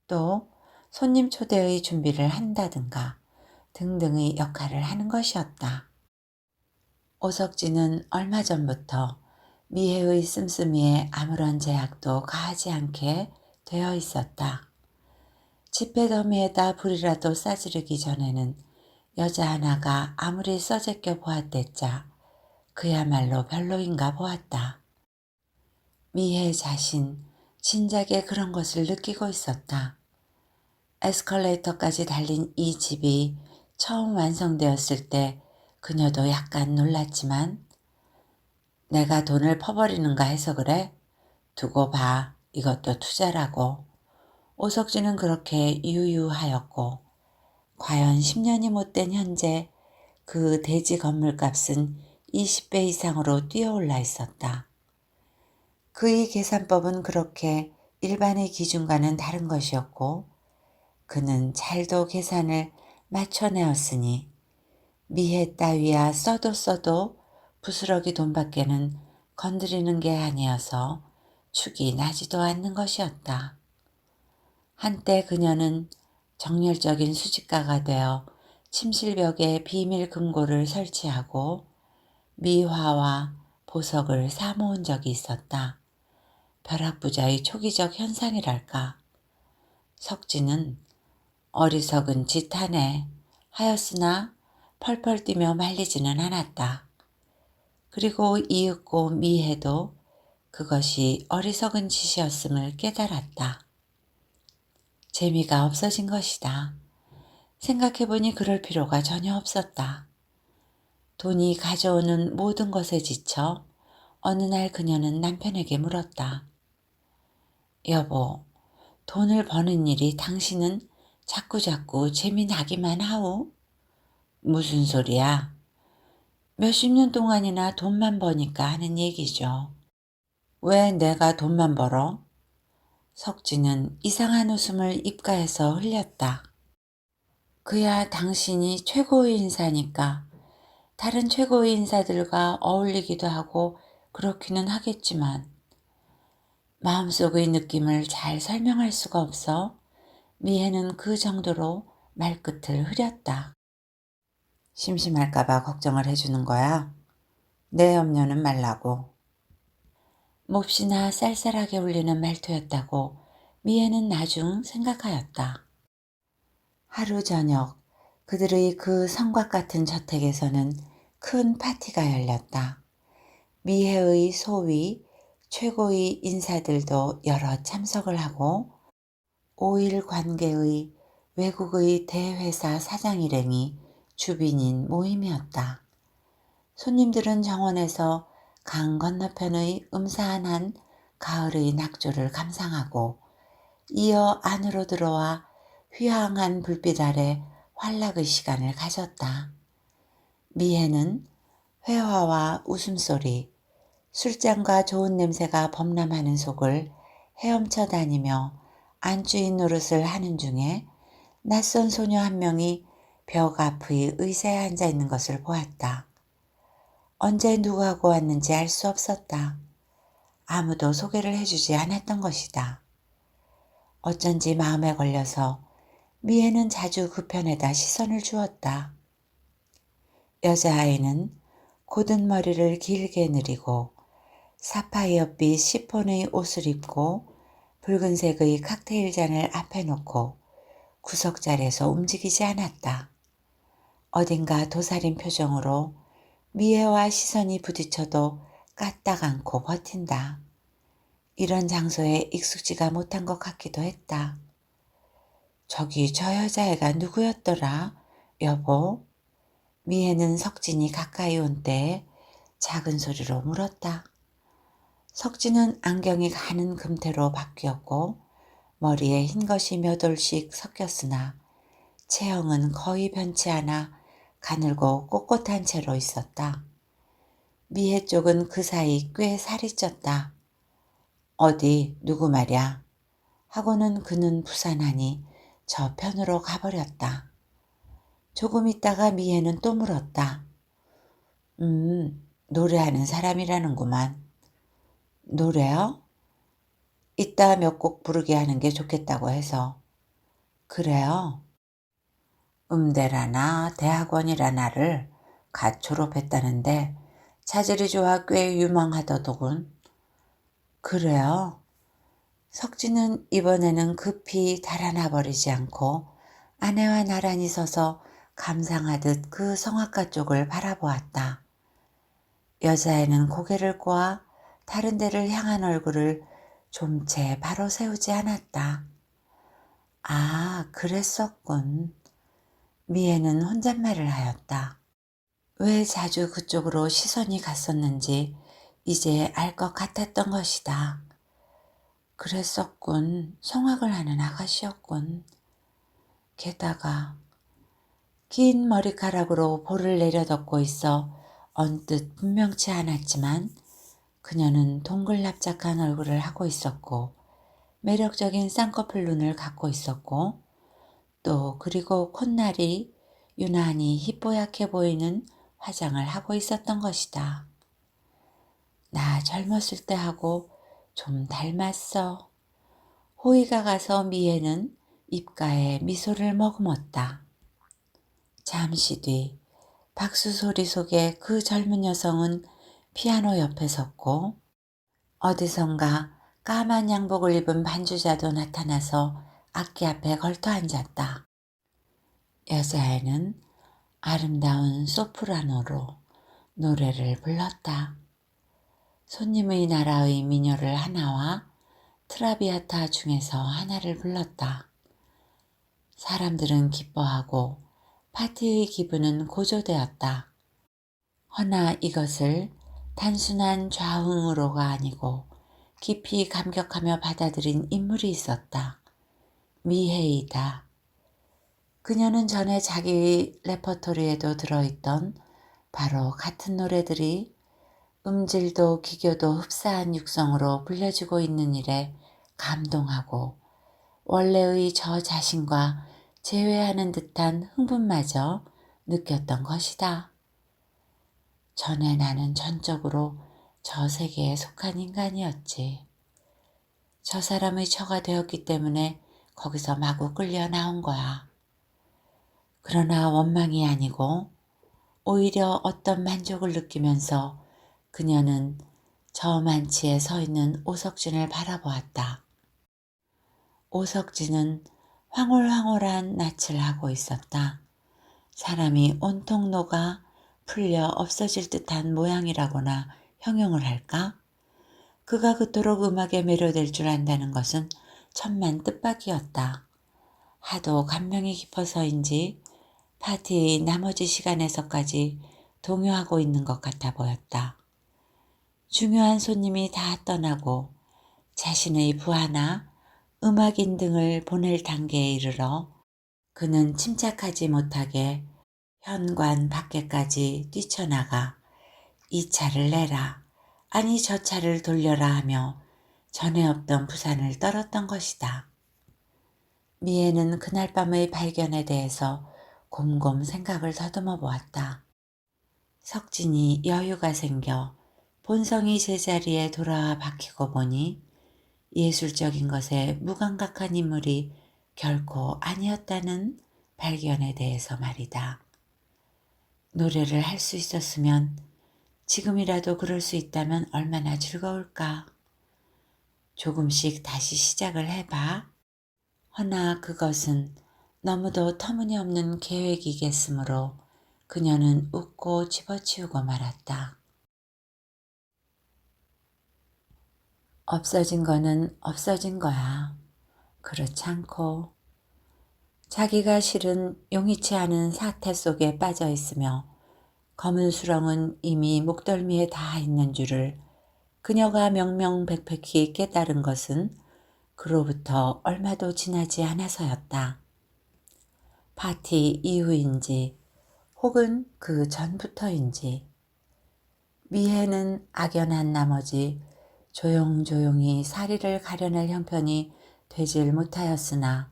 또 손님 초대의 준비를 한다든가 등등의 역할을 하는 것이었다. 오석진은 얼마 전부터 미혜의 씀씀이에 아무런 제약도 가하지 않게 되어 있었다. 지폐 더미에다 불이라도 싸지르기 전에는 여자 하나가 아무리 써제껴 보았댔자 그야말로 별로인가 보았다. 미혜 자신 진작에 그런 것을 느끼고 있었다. 에스컬레이터까지 달린 이 집이 처음 완성되었을 때 그녀도 약간 놀랐지만 내가 돈을 퍼버리는가 해서 그래? 두고 봐. 이것도 투자라고. 오석진은 그렇게 유유하였고 과연 10년이 못된 현재 그 대지 건물값은 20배 이상으로 뛰어올라 있었다. 그의 계산법은 그렇게 일반의 기준과는 다른 것이었고 그는 잘도 계산을 맞춰내었으니 미혜 따위야 써도 부스러기 돈밖에는 건드리는 게 아니어서 축이 나지도 않는 것이었다. 한때 그녀는 정열적인 수집가가 되어 침실벽에 비밀 금고를 설치하고 미화와 보석을 사모은 적이 있었다. 벼락부자의 초기적 현상이랄까. 석진은 어리석은 짓 하네 하였으나 펄펄 뛰며 말리지는 않았다. 그리고 이윽고 미혜도 그것이 어리석은 짓이었음을 깨달았다. 재미가 없어진 것이다. 생각해보니 그럴 필요가 전혀 없었다. 돈이 가져오는 모든 것에 지쳐 어느 날 그녀는 남편에게 물었다. 여보, 돈을 버는 일이 당신은 자꾸자꾸 재미나기만 하오? 무슨 소리야? 몇십 년 동안이나 돈만 버니까 하는 얘기죠. 왜 내가 돈만 벌어? 석진은 이상한 웃음을 입가에서 흘렸다. 그야 당신이 최고의 인사니까 다른 최고의 인사들과 어울리기도 하고 그렇기는 하겠지만 마음속의 느낌을 잘 설명할 수가 없어 미혜는 그 정도로 말끝을 흐렸다. 심심할까봐 걱정을 해주는 거야? 내 염려는 말라고. 몹시나 쌀쌀하게 울리는 말투였다고 미혜는 나중 생각하였다. 하루 저녁 그들의 그 성곽 같은 저택에서는 큰 파티가 열렸다. 미혜의 소위 최고의 인사들도 여러 참석을 하고 5일 관계의 외국의 대회사 사장 일행이 주빈인 모임이었다. 손님들은 정원에서 강 건너편의 음산한 가을의 낙조를 감상하고 이어 안으로 들어와 휘황한 불빛 아래 환락의 시간을 가졌다. 미혜는 회화와 웃음소리, 술잔과 좋은 냄새가 범람하는 속을 헤엄쳐 다니며 안주인 노릇을 하는 중에 낯선 소녀 한 명이 벽 앞의 의자에 앉아 있는 것을 보았다. 언제 누구하고 왔는지 알 수 없었다. 아무도 소개를 해주지 않았던 것이다. 어쩐지 마음에 걸려서 미혜는 자주 그 편에다 시선을 주었다. 여자아이는 곧은 머리를 길게 늘이고 사파이어빛 시폰의 옷을 입고 붉은색의 칵테일 잔을 앞에 놓고 구석자리에서 움직이지 않았다. 어딘가 도사린 표정으로 미혜와 시선이 부딪혀도 까딱 않고 버틴다. 이런 장소에 익숙지가 못한 것 같기도 했다. 저기 저 여자애가 누구였더라? 여보? 미혜는 석진이 가까이 온 때에 작은 소리로 물었다. 석진은 안경이 가는 금태로 바뀌었고 머리에 흰 것이 몇 올씩 섞였으나 체형은 거의 변치 않아 가늘고 꼿꼿한 채로 있었다. 미혜 쪽은 그 사이 꽤 살이 쪘다. 어디 누구 말이야? 하고는 그는 부산하니 저편으로 가버렸다. 조금 있다가 미애는 또 물었다. 노래하는 사람이라는구만. 노래요? 이따 몇 곡 부르게 하는 게 좋겠다고 해서. 그래요? 음대라나 대학원이라나를 갓 졸업했다는데 자질이 좋아 꽤 유망하더더군. 그래요? 석진은 이번에는 급히 달아나 버리지 않고 아내와 나란히 서서 감상하듯 그 성악가 쪽을 바라보았다. 여자애는 고개를 꼬아 다른 데를 향한 얼굴을 좀 채 바로 세우지 않았다. 아, 그랬었군. 미애는 혼잣말을 하였다. 왜 자주 그쪽으로 시선이 갔었는지 이제 알 것 같았던 것이다. 그랬었군. 성악을 하는 아가씨였군. 게다가 긴 머리카락으로 볼을 내려덮고 있어 언뜻 분명치 않았지만 그녀는 동글납작한 얼굴을 하고 있었고 매력적인 쌍꺼풀 눈을 갖고 있었고 또 그리고 콧날이 유난히 희뽀얗게 보이는 화장을 하고 있었던 것이다. 나 젊었을 때 하고 좀 닮았어. 호의가 가서 미애는 입가에 미소를 머금었다. 잠시 뒤 박수 소리 속에 그 젊은 여성은 피아노 옆에 섰고 어디선가 까만 양복을 입은 반주자도 나타나서 악기 앞에 걸터 앉았다. 여자애는 아름다운 소프라노로 노래를 불렀다. 손님의 나라의 미녀를 하나와 트라비아타 중에서 하나를 불렀다. 사람들은 기뻐하고 파티의 기분은 고조되었다. 허나 이것을 단순한 좌흥으로가 아니고 깊이 감격하며 받아들인 인물이 있었다. 미헤이다. 그녀는 전에 자기의 레퍼토리에도 들어있던 바로 같은 노래들이 음질도 기교도 흡사한 육성으로 불려지고 있는 일에 감동하고 원래의 저 자신과 제외하는 듯한 흥분마저 느꼈던 것이다. 전에 나는 전적으로 저 세계에 속한 인간이었지. 저 사람의 처가 되었기 때문에 거기서 마구 끌려 나온 거야. 그러나 원망이 아니고 오히려 어떤 만족을 느끼면서 그녀는 저 만치에 서 있는 오석진을 바라보았다. 오석진은 황홀황홀한 낯을 하고 있었다. 사람이 온통 녹아 풀려 없어질 듯한 모양이라거나 형용을 할까? 그가 그토록 음악에 매료될 줄 안다는 것은 천만 뜻밖이었다. 하도 감명이 깊어서인지 파티의 나머지 시간에서까지 동요하고 있는 것 같아 보였다. 중요한 손님이 다 떠나고 자신의 부하나 음악인 등을 보낼 단계에 이르러 그는 침착하지 못하게 현관 밖에까지 뛰쳐나가 이 차를 내라, 아니 저 차를 돌려라 하며 전에 없던 부산을 떨었던 것이다. 미애는 그날 밤의 발견에 대해서 곰곰 생각을 더듬어 보았다. 석진이 여유가 생겨 본성이 제자리에 돌아와 박히고 보니 예술적인 것에 무감각한 인물이 결코 아니었다는 발견에 대해서 말이다. 노래를 할 수 있었으면 지금이라도 그럴 수 있다면 얼마나 즐거울까. 조금씩 다시 시작을 해봐. 허나 그것은 너무도 터무니없는 계획이겠으므로 그녀는 웃고 집어치우고 말았다. 없어진 거는 없어진 거야. 그렇지 않고 자기가 실은 용이치 않은 사태 속에 빠져 있으며 검은 수렁은 이미 목덜미에 닿아 있는 줄을 그녀가 명명백백히 깨달은 것은 그로부터 얼마도 지나지 않아서였다. 파티 이후인지 혹은 그 전부터인지 미애는 악연한 나머지 조용조용히 사리를 가려낼 형편이 되질 못하였으나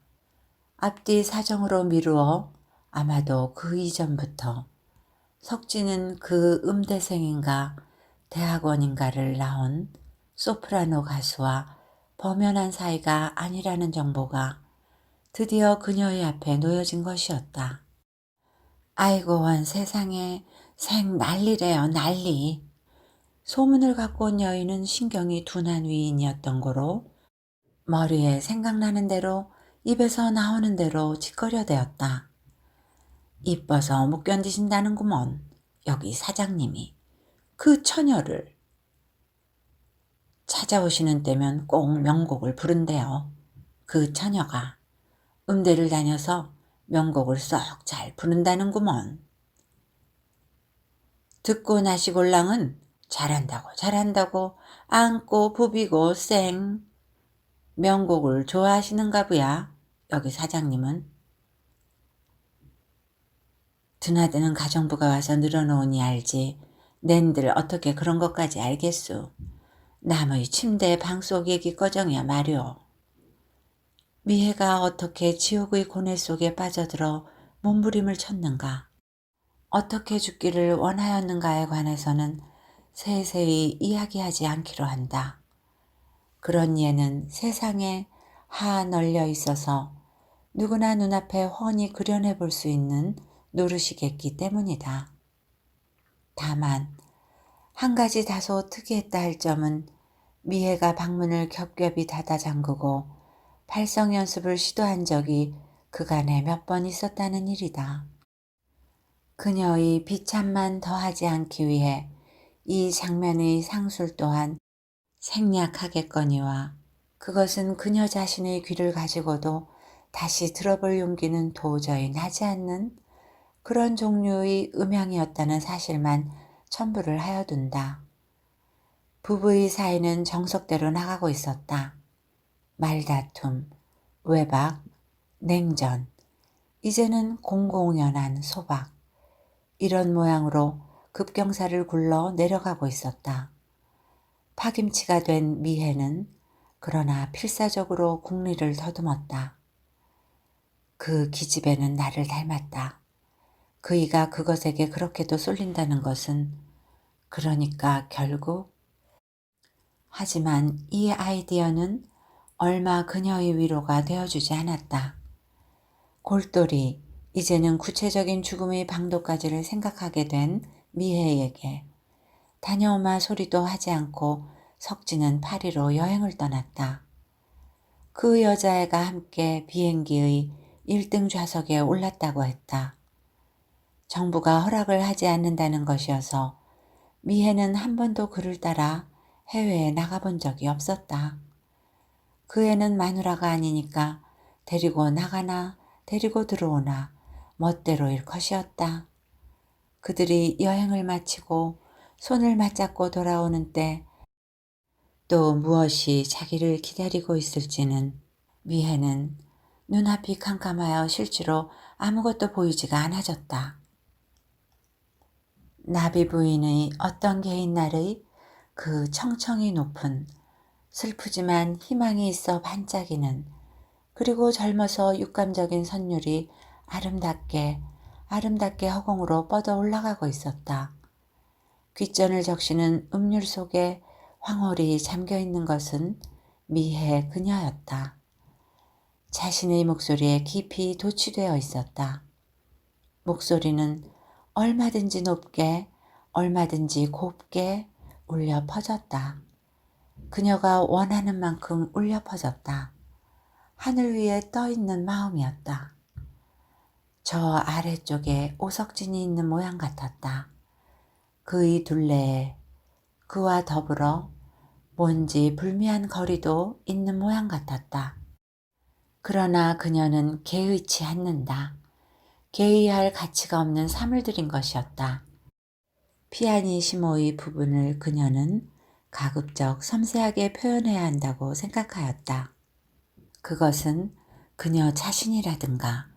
앞뒤 사정으로 미루어 아마도 그 이전부터 석진은 그 음대생인가 대학원인가를 나온 소프라노 가수와 범연한 사이가 아니라는 정보가 드디어 그녀의 앞에 놓여진 것이었다. 아이고 원 세상에 생 난리래요 난리. 소문을 갖고 온 여인은 신경이 둔한 위인이었던 고로 머리에 생각나는 대로 입에서 나오는 대로 짓거려대었다. 이뻐서 못 견디신다는구먼. 여기 사장님이 그 처녀를 찾아오시는 때면 꼭 명곡을 부른대요. 그 처녀가 음대를 다녀서 명곡을 쏙 잘 부른다는구먼. 듣고 나시골랑은 잘한다고 잘한다고 안고 부비고 쌩. 명곡을 좋아하시는가 보야. 여기 사장님은. 드나드는 가정부가 와서 늘어놓으니 알지. 낸들 어떻게 그런 것까지 알겠소. 남의 침대 방속 얘기 꺼정이야 말이오. 미혜가 어떻게 지옥의 고뇌 속에 빠져들어 몸부림을 쳤는가. 어떻게 죽기를 원하였는가에 관해서는 세세히 이야기하지 않기로 한다. 그런 예는 세상에 하 널려 있어서 누구나 눈앞에 훤히 그려내 볼 수 있는 노릇이겠기 때문이다. 다만 한 가지 다소 특이했다 할 점은 미혜가 방문을 겹겹이 닫아 잠그고 발성 연습을 시도한 적이 그간에 몇 번 있었다는 일이다. 그녀의 비참만 더하지 않기 위해 이 장면의 상술 또한 생략하겠거니와 그것은 그녀 자신의 귀를 가지고도 다시 들어볼 용기는 도저히 나지 않는 그런 종류의 음향이었다는 사실만 첨부를 하여둔다. 부부의 사이는 정석대로 나가고 있었다. 말다툼, 외박, 냉전, 이제는 공공연한 소박, 이런 모양으로 급경사를 굴러 내려가고 있었다. 파김치가 된 미혜는 그러나 필사적으로 국리를 더듬었다. 그 기집애는 나를 닮았다. 그이가 그것에게 그렇게도 쏠린다는 것은 그러니까 결국 하지만 이 아이디어는 얼마 그녀의 위로가 되어주지 않았다. 골똘히 이제는 구체적인 죽음의 방도까지를 생각하게 된 미혜에게 다녀오마 소리도 하지 않고 석진은 파리로 여행을 떠났다. 그 여자애가 함께 비행기의 1등 좌석에 올랐다고 했다. 정부가 허락을 하지 않는다는 것이어서 미혜는 한 번도 그를 따라 해외에 나가본 적이 없었다. 그 애는 마누라가 아니니까 데리고 나가나 데리고 들어오나 멋대로일 것이었다. 그들이 여행을 마치고 손을 맞잡고 돌아오는 때 또 무엇이 자기를 기다리고 있을지는 미혜는 눈앞이 캄캄하여 실제로 아무것도 보이지가 않아졌다. 나비 부인의 어떤 개인 날의 그 청청이 높은 슬프지만 희망이 있어 반짝이는 그리고 젊어서 육감적인 선율이 아름답게 허공으로 뻗어 올라가고 있었다. 귓전을 적시는 음률 속에 황홀히 잠겨있는 것은 미혜 그녀였다. 자신의 목소리에 깊이 도취되어 있었다. 목소리는 얼마든지 높게 얼마든지 곱게 울려 퍼졌다. 그녀가 원하는 만큼 울려 퍼졌다. 하늘 위에 떠 있는 마음이었다. 저 아래쪽에 오석진이 있는 모양 같았다. 그의 둘레에 그와 더불어 뭔지 불미한 거리도 있는 모양 같았다. 그러나 그녀는 개의치 않는다. 개의할 가치가 없는 삶을 들인 것이었다. 피아니시모의 부분을 그녀는 가급적 섬세하게 표현해야 한다고 생각하였다. 그것은 그녀 자신이라든가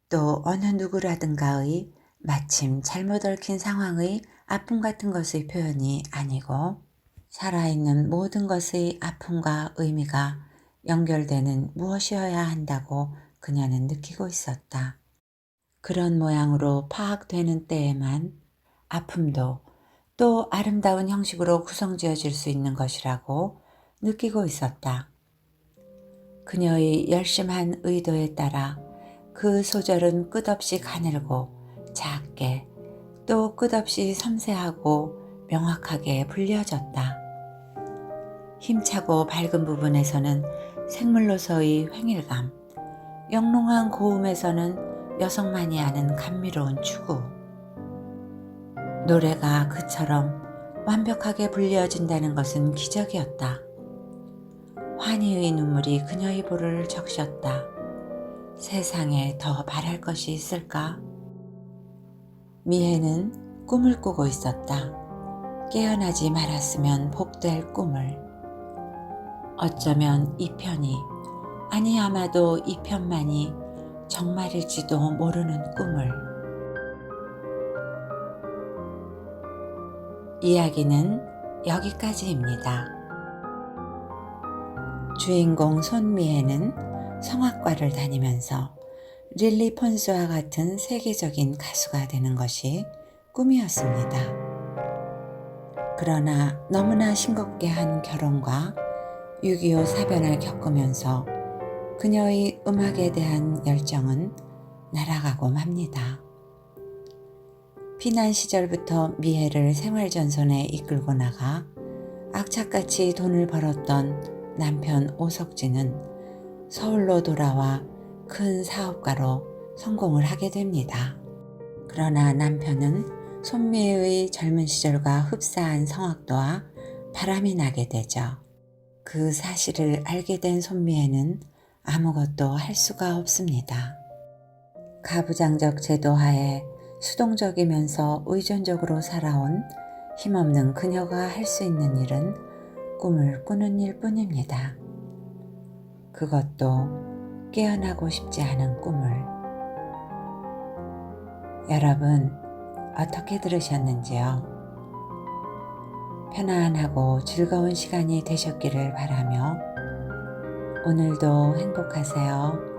또 어느 누구라든가의 마침 잘못 얽힌 상황의 아픔 같은 것의 표현이 아니고 살아있는 모든 것의 아픔과 의미가 연결되는 무엇이어야 한다고 그녀는 느끼고 있었다. 그런 모양으로 파악되는 때에만 아픔도 또 아름다운 형식으로 구성지어질 수 있는 것이라고 느끼고 있었다. 그녀의 열심한 의도에 따라 그 소절은 끝없이 가늘고 작게 또 끝없이 섬세하고 명확하게 불려졌다. 힘차고 밝은 부분에서는 생물로서의 횡일감, 영롱한 고음에서는 여성만이 아는 감미로운 추구. 노래가 그처럼 완벽하게 불려진다는 것은 기적이었다. 환희의 눈물이 그녀의 볼을 적셨다. 세상에 더 바랄 것이 있을까? 미혜는 꿈을 꾸고 있었다. 깨어나지 말았으면 복될 꿈을. 어쩌면 이 편이, 아니 아마도 이 편만이 정말일지도 모르는 꿈을. 이야기는 여기까지입니다. 주인공 손미혜는 성악과를 다니면서 릴리 폰스와 같은 세계적인 가수가 되는 것이 꿈이었습니다. 그러나 너무나 싱겁게 한 결혼과 6.25 사변을 겪으면서 그녀의 음악에 대한 열정은 날아가고 맙니다. 피난 시절부터 미혜를 생활전선에 이끌고 나가 악착같이 돈을 벌었던 남편 오석진은 서울로 돌아와 큰 사업가로 성공을 하게 됩니다. 그러나 남편은 손미혜의 젊은 시절과 흡사한 성악도와 바람이 나게 되죠. 그 사실을 알게 된 손미혜는 아무것도 할 수가 없습니다. 가부장적 제도 하에 수동적이면서 의존적으로 살아온 힘없는 그녀가 할 수 있는 일은 꿈을 꾸는 일뿐입니다. 그것도 깨어나고 싶지 않은 꿈을. 여러분, 어떻게 들으셨는지요? 편안하고 즐거운 시간이 되셨기를 바라며 오늘도 행복하세요.